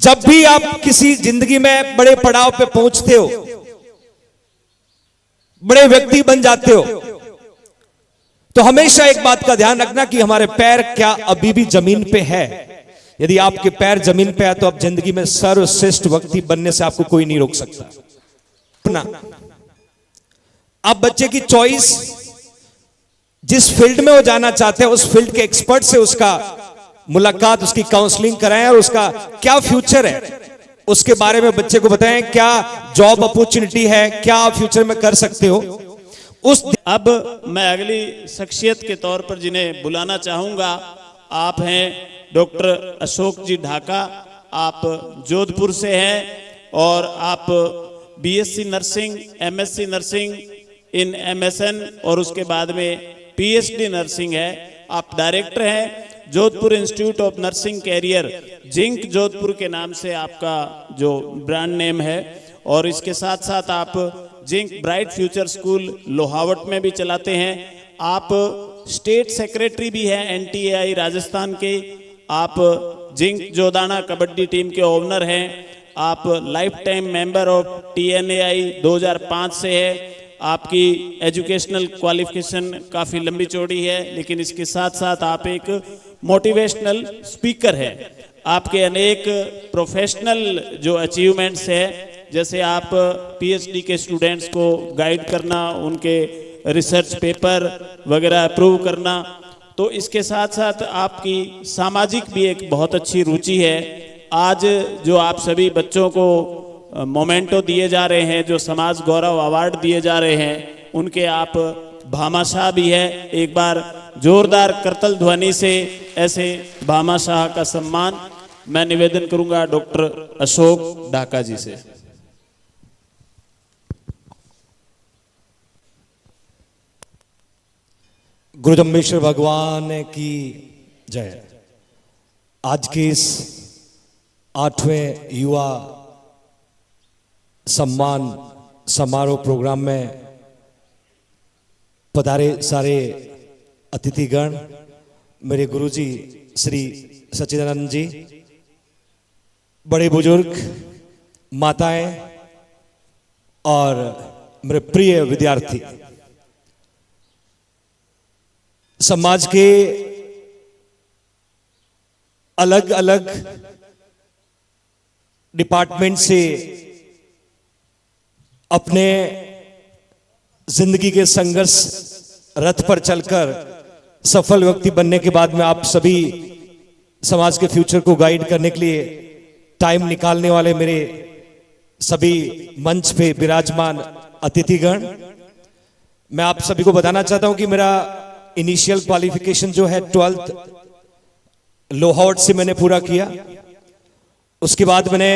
जब भी आप किसी जिंदगी में बड़े पड़ाव पे पहुंचते हो, बड़े व्यक्ति बन जाते हो, तो हमेशा एक बात का ध्यान रखना कि हमारे पैर क्या अभी भी जमीन पे है। यदि आपके पैर जमीन पे है तो आप जिंदगी में सर्वश्रेष्ठ व्यक्ति बनने से आपको कोई नहीं रोक सकता। अपना आप बच्चे की चॉइस, जिस फील्ड में वो जाना चाहते हैं उस फील्ड के एक्सपर्ट से उसका मुलाकात, उसकी काउंसलिंग कराएं और उसका क्या फ्यूचर है उसके बारे में बच्चे को बताएं, क्या जॉब अपॉर्चुनिटी है, क्या आप फ्यूचर में कर सकते हो। अब मैं अगली शख्सियत के तौर पर जिन्हें बुलाना चाहूंगा, आप हैं डॉक्टर अशोक जी ढाका। आप जोधपुर से हैं और आप बीएससी नर्सिंग, एमएससी नर्सिंग इन एमएसएन और उसके बाद में पीएचडी नर्सिंग है। आप डायरेक्टर हैं Jodhpur institute of nursing career, जिंक जोधपुर के नाम से आपका जो ब्रांड नेम है। और इसके साथ साथ आप zinc bright future school Lohawat में भी चलाते हैं। आप स्टेट सेक्रेटरी भी हैं एनटीएआई राजस्थान के। आप जिंक जोदाना कबड्डी टीम के ओनर हैं। आप लाइफ टाइम मेंबर ऑफ टीएनएआई 2005 से है। आपकी एजुकेशनल क्वालिफिकेशन काफ़ी लंबी चौड़ी है, लेकिन इसके साथ साथ आप एक मोटिवेशनल स्पीकर है। आपके अनेक प्रोफेशनल जो अचीवमेंट्स है, जैसे आप पीएचडी के स्टूडेंट्स को गाइड करना, उनके रिसर्च पेपर वगैरह अप्रूव करना, तो इसके साथ साथ आपकी सामाजिक भी एक बहुत अच्छी रुचि है। आज जो आप सभी बच्चों को मोमेंटो दिए जा रहे हैं, जो समाज गौरव अवार्ड दिए जा रहे हैं, उनके आप भामाशाह भी है। एक बार जोरदार करतल ध्वनि से ऐसे भामाशाह का सम्मान मैं निवेदन करूंगा डॉक्टर अशोक ढाका जी से। गुरु जम्बेश्वर भगवान की जय। आज के इस 8वें युवा सम्मान समारोह प्रोग्राम में पधारे सारे अतिथिगण, मेरे गुरुजी श्री सच्चिदानंद जी, बड़े बुजुर्ग, माताएं और मेरे प्रिय विद्यार्थी, समाज के अलग अलग डिपार्टमेंट से अपने जिंदगी के संघर्ष रथ पर चलकर सफल व्यक्ति बनने के बाद में आप सभी समाज के फ्यूचर को गाइड करने के लिए टाइम निकालने वाले मेरे सभी मंच पे विराजमान अतिथिगण, मैं आप सभी को बताना चाहता हूं कि मेरा इनिशियल क्वालिफिकेशन जो है 12th लोहावट से मैंने पूरा किया। उसके बाद मैंने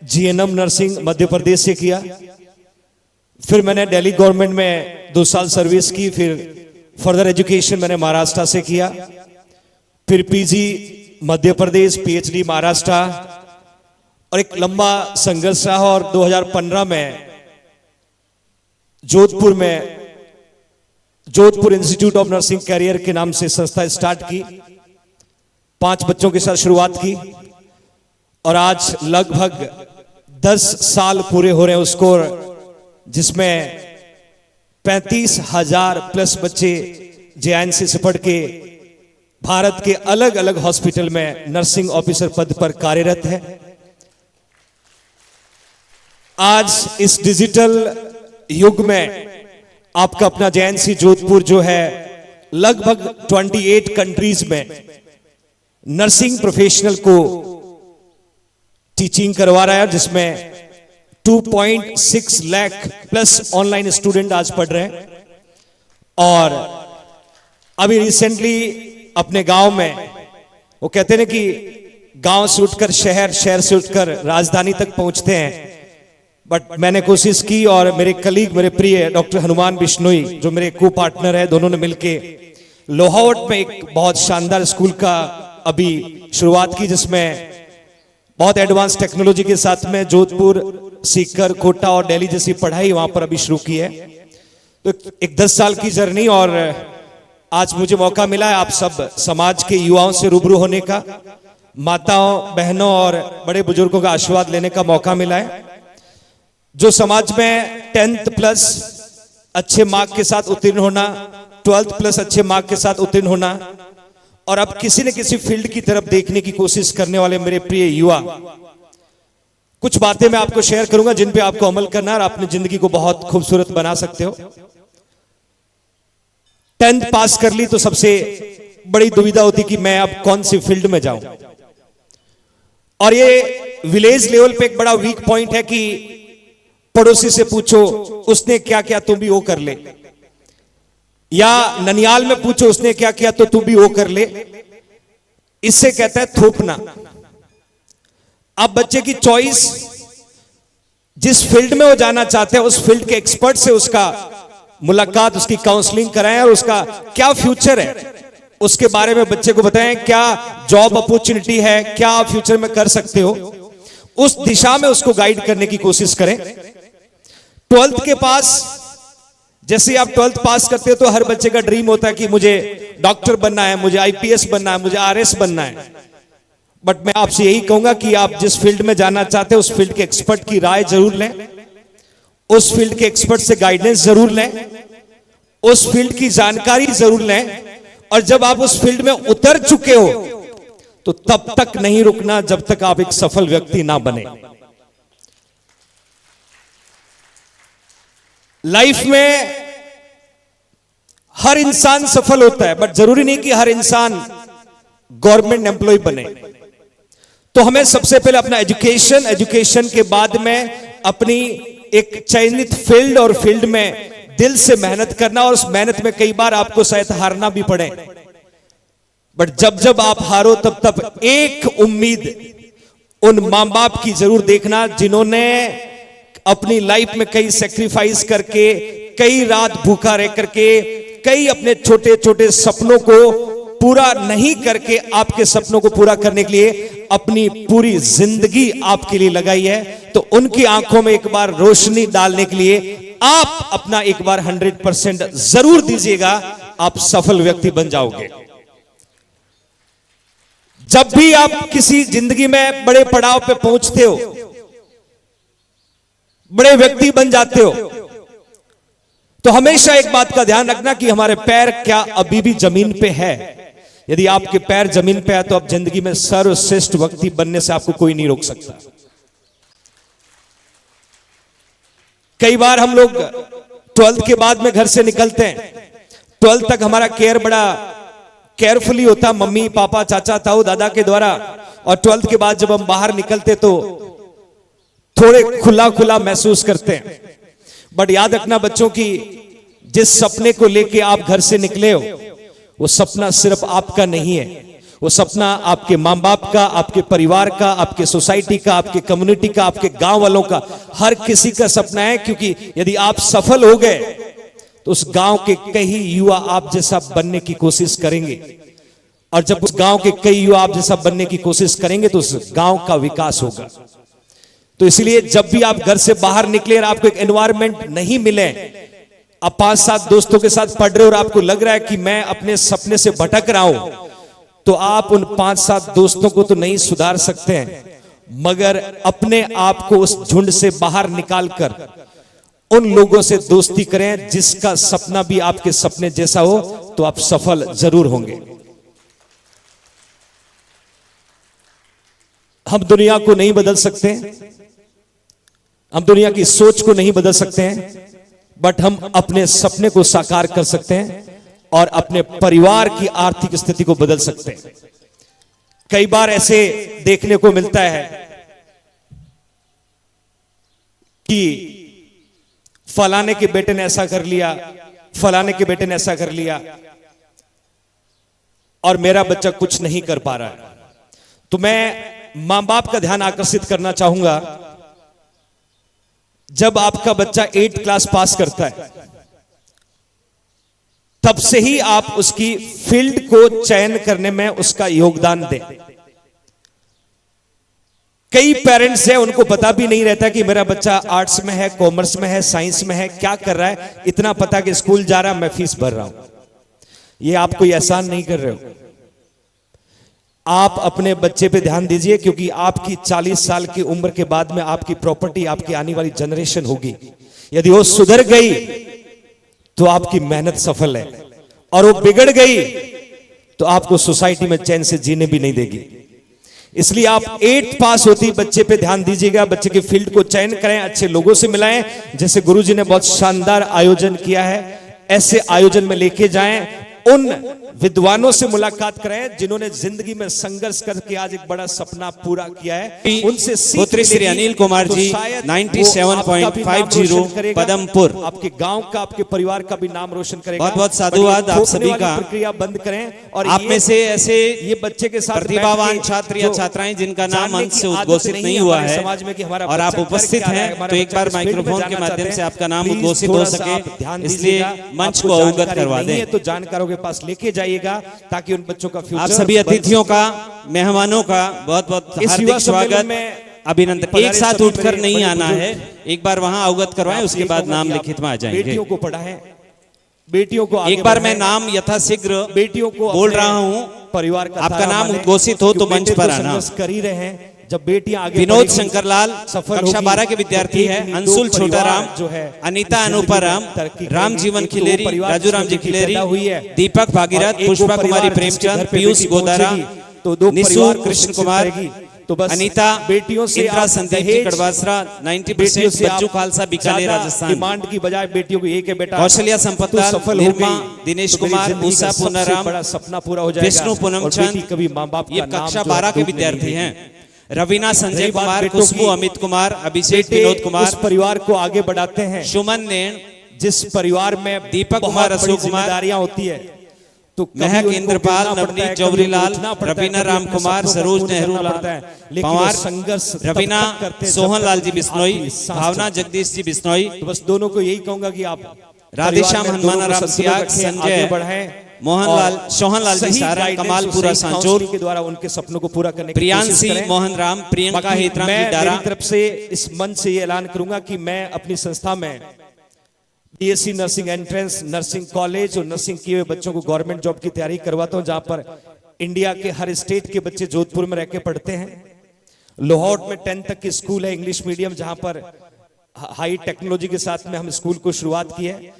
जीएनएम नर्सिंग मध्य प्रदेश से किया। फिर मैंने दिल्ली गवर्नमेंट में 2 साल सर्विस की। फिर फर्दर एजुकेशन मैंने महाराष्ट्र से किया। फिर पीजी मध्य प्रदेश, पीएचडी महाराष्ट्र, और एक लंबा संघर्ष रहा। और 2015 में Jodhpur institute of nursing career के नाम से संस्था स्टार्ट की। 5 बच्चों के साथ शुरुआत की और आज लगभग 10 साल पूरे हो रहे हैं उसको, जिसमें 35,000 प्लस बच्चे जेएनसी से पढ़ के भारत के अलग अलग हॉस्पिटल में नर्सिंग ऑफिसर पद पर कार्यरत है। आज इस डिजिटल युग में आपका अपना जेएनसी जोधपुर जो है लगभग 28 कंट्रीज में नर्सिंग प्रोफेशनल को टीचिंग करवा रहा है, जिसमें 2.6 लाख प्लस ऑनलाइन स्टूडेंट आज पढ़ रहे हैं। और अभी रिसेंटली अपने गांव में, वो कहते हैं कि गांव से उठकर शहर, शहर से उठकर राजधानी तक पहुंचते हैं, बट मैंने कोशिश की और मेरे कलीग, मेरे प्रिय डॉक्टर हनुमान बिश्नोई जो मेरे को पार्टनर है, दोनों ने मिलके लोहावट में एक बहुत शानदार स्कूल का अभी शुरुआत की, जिसमें बहुत एडवांस टेक्नोलॉजी के साथ में जोधपुर, सीकर, कोटा और दिल्ली जैसी पढ़ाई वहां पर अभी शुरू की है। तो एक 10 साल की जर्नी, और आज मुझे मौका मिला है आप सब समाज के युवाओं से रूबरू होने का। माताओं, बहनों और बड़े बुजुर्गों का आशीर्वाद लेने का मौका मिला है। जो समाज में 10th प्लस अच्छे मार्क के साथ उत्तीर्ण होना, 12th प्लस अच्छे मार्क के साथ उत्तीर्ण होना और अब किसी न किसी फील्ड की तरफ देखने की कोशिश करने वाले मेरे प्रिय युवा, कुछ बातें मैं आपको शेयर करूंगा जिन पे आपको अमल करना है और अपनी जिंदगी को बहुत खूबसूरत बना सकते हो। 10th पास कर ली तो सबसे बड़ी दुविधा होती कि मैं अब कौन सी फील्ड में जाऊं, और ये विलेज लेवल पे एक बड़ा वीक पॉइंट है कि पड़ोसी से पूछो उसने क्या किया तुम भी वो कर ले, या ननियाल में पूछो उसने क्या किया तो तू भी वो कर ले। इससे कहता है थोपना। अब बच्चे की चॉइस, जिस फील्ड में वो जाना चाहते हैं उस फील्ड के एक्सपर्ट से उसका मुलाकात, उसकी काउंसलिंग कराएं और उसका क्या फ्यूचर है उसके बारे में बच्चे को बताएं, क्या जॉब अपॉर्चुनिटी है, क्या आप फ्यूचर में कर सकते हो, उस दिशा में उसको गाइड करने की कोशिश करें। 12th के पास, जैसे ही आप 12th पास करते हो तो हर बच्चे का ड्रीम होता है कि मुझे डॉक्टर बनना है, मुझे आईपीएस बनना है, मुझे आरएस बनना है। बट मैं आपसे यही कहूंगा कि आप जिस फील्ड में जाना चाहते हैं उस फील्ड के एक्सपर्ट की राय जरूर लें, उस फील्ड के एक्सपर्ट से गाइडेंस जरूर लें, उस फील्ड की जानकारी जरूर लें, और जब आप उस फील्ड में उतर चुके हो तो तब तक नहीं रुकना जब तक आप एक सफल व्यक्ति ना बने। लाइफ में हर इंसान सफल होता है, बट जरूरी नहीं कि हर इंसान गवर्नमेंट एम्प्लॉय बने। तो हमें सबसे पहले अपना एजुकेशन के बाद में अपनी एक चयनित फील्ड और फील्ड में दिल से मेहनत करना, और उस मेहनत में कई बार आपको शायद हारना भी पड़े, बट जब जब आप हारो तब तब एक उम्मीद उन मां बाप की जरूर देखना जिन्होंने अपनी लाइफ में कई सेक्रीफाइस करके, कई रात भूखा रह करके, कई अपने छोटे छोटे सपनों को पूरा नहीं करके आपके सपनों को पूरा करने के लिए अपनी पूरी जिंदगी आपके लिए लगाई है। तो उनकी आंखों में एक बार रोशनी डालने के लिए आप अपना एक बार 100% जरूर दीजिएगा, आप सफल व्यक्ति बन जाओगे। जब भी आप किसी जिंदगी में बड़े पड़ाव पे पहुंचते हो, बड़े व्यक्ति बन जाते हो, तो हमेशा एक बात का ध्यान रखना कि हमारे पैर क्या अभी भी जमीन पे है। यदि आपके पैर जमीन पे है तो आप जिंदगी में सर्वश्रेष्ठ व्यक्ति बनने से आपको कोई नहीं रोक सकता। कई बार हम लोग 12th के बाद में घर से निकलते हैं, 12th तक हमारा केयर बड़ा केयरफुली होता, मम्मी पापा चाचा ताऊ दादा के द्वारा, और 12th के बाद जब हम बाहर निकलते तो थोड़े खुला खुला महसूस करते हैं। बट याद रखना बच्चों की, जिस सपने को लेके आप घर से निकले हो वो सपना सिर्फ आपका नहीं है, वो सपना आपके मां बाप का, आपके परिवार का, आपके सोसाइटी का, आपके कम्युनिटी का, आपके गांव वालों का, हर किसी का सपना है। क्योंकि यदि आप सफल हो गए तो उस गांव के कई युवा आप जैसा बनने की कोशिश करेंगे, और जब उस गांव के कई युवा आप जैसा बनने की कोशिश करेंगे तो उस गांव का विकास होगा। तो इसलिए जब भी आप घर से बाहर निकले और आपको एक एनवायरनमेंट नहीं मिले, आप 5-7 दोस्तों के साथ पढ़ रहे हो और आपको लग रहा है कि मैं अपने सपने से भटक रहा हूं, तो आप उन 5-7 दोस्तों को तो नहीं सुधार सकते हैं, मगर अपने आप को उस झुंड से बाहर निकालकर उन लोगों से दोस्ती करें जिसका सपना भी आपके सपने जैसा हो, तो आप सफल जरूर होंगे। हम दुनिया को नहीं बदल सकते, हम दुनिया की सोच को नहीं बदल सकते हैं, बट हम अपने सपने को साकार कर सकते हैं और अपने परिवार की आर्थिक स्थिति को बदल सकते हैं। कई बार ऐसे देखने को मिलता है कि फलाने के बेटे ने ऐसा कर लिया, फलाने के बेटे ने ऐसा कर लिया, और मेरा बच्चा कुछ नहीं कर पा रहा है। तो मैं मां बाप का ध्यान आकर्षित करना चाहूंगा, जब आपका बच्चा 8th क्लास पास करता है तब से ही आप उसकी फील्ड को चयन करने में उसका योगदान दें। कई पेरेंट्स हैं उनको पता भी नहीं रहता कि मेरा बच्चा आर्ट्स में है, कॉमर्स में है, साइंस में है, क्या कर रहा है, इतना पता कि स्कूल जा रहा है, मैं फीस भर रहा हूं। ये आप कोई एहसान नहीं कर रहे हो। आप अपने बच्चे पे ध्यान दीजिए, क्योंकि आपकी 40 साल की उम्र के बाद में आपकी प्रॉपर्टी आपकी आने वाली जनरेशन होगी। यदि वो सुधर गई तो आपकी मेहनत सफल है, और वो बिगड़ गई तो आपको सोसाइटी में चैन से जीने भी नहीं देगी। इसलिए आप 8th पास होती बच्चे पे ध्यान दीजिएगा, बच्चे के फील्ड को चयन करें, अच्छे लोगों से मिलाएं। जैसे गुरुजी ने बहुत शानदार आयोजन किया है, ऐसे आयोजन में लेके जाएं, उन विद्वानों से मुलाकात कराएं जिन्होंने जिंदगी में संघर्ष करके आज एक बड़ा सपना पूरा किया है। उनसे पुत्री श्री अनिल कुमार जी 97.50 पदमपुर, आपके गांव का, आपके परिवार का भी नाम रोशन करेगा। बहुत बहुत साधुवाद आप सभी का। प्रक्रिया बंद करें, और आप में से ऐसे ये बच्चे के साथ प्रतिभावान छात्र या छात्राएं जिनका नाम अंत से उद्घोषित नहीं हुआ है समाज में कि हमारा और आप उपस्थित हैं, तो एक बार माइक्रोफोन के माध्यम से आपका नाम उद्घोषित हो सके, इसलिए मंच को अवगत करवा दें। तो जानकारों के पास लेके जाइएगा ताकि उन बच्चों का फ्यूचर। आप सभी अतिथियों का, मेहमानों का बहुत बहुत हार्दिक स्वागत, अभिनंदन। एक साथ उठकर नहीं आना है, एक बार वहां अवगत करवाएं, उसके बाद नाम लिखित में आ जाएंगे। बेटियों को पढ़ाएं, बेटियों को एक बार मैं नाम यथाशीघ्र बेटियों को बोल रहा हूं, परिवार का आपका नाम उद्घोषित हो तो मंच पर आना। कर ही रहे हैं, जब बेटियां आगे विनोद शंकरलाल कक्षा 12 के विद्यार्थी है, अंशुल छोटाराम जो है, अनीता अनुपराम, राम जीवन खिलेरी, राजू राम जी खिलेरी, दीपक भागीरथ, पुष्पा कुमारी प्रेमचंद, पीयूष गोदारा, निशु कृष्ण कुमार, तो बस अनीता बेटियों से इंदिरा संदीप जी कड़वासरा 90% बच्चू खालसा बीकानेर राजस्थान। डिमांड की बजाय बेटियों को एक है बेटा कौशल्या संपतलाल, सफल निर्मा, दिनेश कुमार, उषा पूनाराम, बड़ा सपना पूरा हो जाएगा। विष्णु पूनमचंद, कभी माँ बाप ये कक्षा 12 के विद्यार्थी हैं। रवीना संजय कुमार, खुशबू अमित कुमार, अभिषेक विनोद कुमार, उस परिवार को आगे बढ़ाते हैं सुमन नैन, जिस परिवार में दीपक कुमार, अशोक कुमार, जिम्मेदारियां होती है, तो महक इंद्रपाल, नवनीत जौहरीलाल, रवीना राम कुमार, सरोज नेहरू पवार, संघर्ष रवीना, सोहन लाल जी बिश्नोई, भावना जगदीश जी बिश्नोई, तो बस दोनों को यही कहूंगा कि आप राधेश्याम हनुमान राम सियाग, संजय मोहनलाल, सोहनलाल जी सारा, कमालपुरा सांचौर के द्वारा उनके सपनों को पूरा करने की प्रियांशी मोहन राम, प्रियंका हेतराम जी दारा। मेरी तरफ से इस मंच से ये ऐलान करूंगा कि मैं अपनी संस्था में BSc nursing entrance, nursing college और नर्सिंग किए हुए बच्चों को गवर्नमेंट जॉब की तैयारी करवाता हूं, जहां पर इंडिया के हर स्टेट के बच्चे जोधपुर में रह के पढ़ते हैं। लाहौर में 10th तक की स्कूल है इंग्लिश मीडियम, जहां पर हाई टेक्नोलॉजी के साथ में हम स्कूल को शुरुआत की है।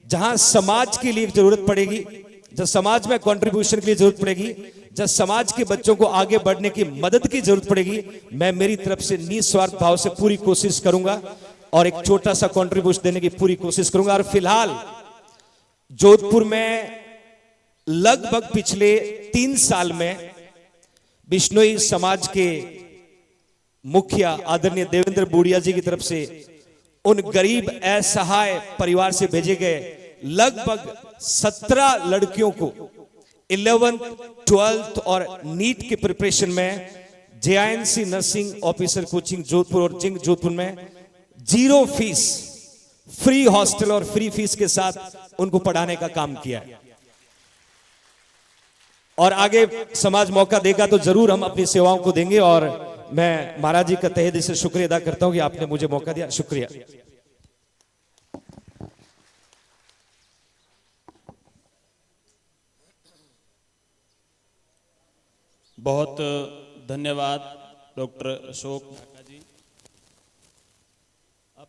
जहां समाज के लिए जरूरत पड़ेगी, जब समाज में कंट्रीब्यूशन के लिए जरूरत पड़ेगी, जब समाज के बच्चों को आगे बढ़ने की मदद की जरूरत पड़ेगी, मैं मेरी तरफ से निस्वार्थ भाव से पूरी कोशिश करूंगा और एक छोटा सा कंट्रीब्यूशन देने की पूरी कोशिश करूंगा। और फिलहाल जोधपुर में लगभग पिछले 3 साल में बिश्नोई समाज के मुखिया आदरणीय देवेंद्र बुढ़िया जी की तरफ से उन गरीब असहाय परिवार से भेजे गए लगभग 17 लड़कियों को 11th, 12th और नीट के प्रिपरेशन में जेआईएनसी नर्सिंग ऑफिसर कोचिंग जोधपुर और जिंग जोधपुर में 0 फीस, फ्री हॉस्टल और फ्री फीस के साथ उनको पढ़ाने का काम किया है। और आगे समाज मौका देगा तो जरूर हम अपनी सेवाओं को देंगे। और मैं महाराज जी का तहे दिल से शुक्रिया अदा करता हूं कि आपने मुझे मौका दिया। शुक्रिया। बहुत धन्यवाद डॉक्टर अशोक जी। अब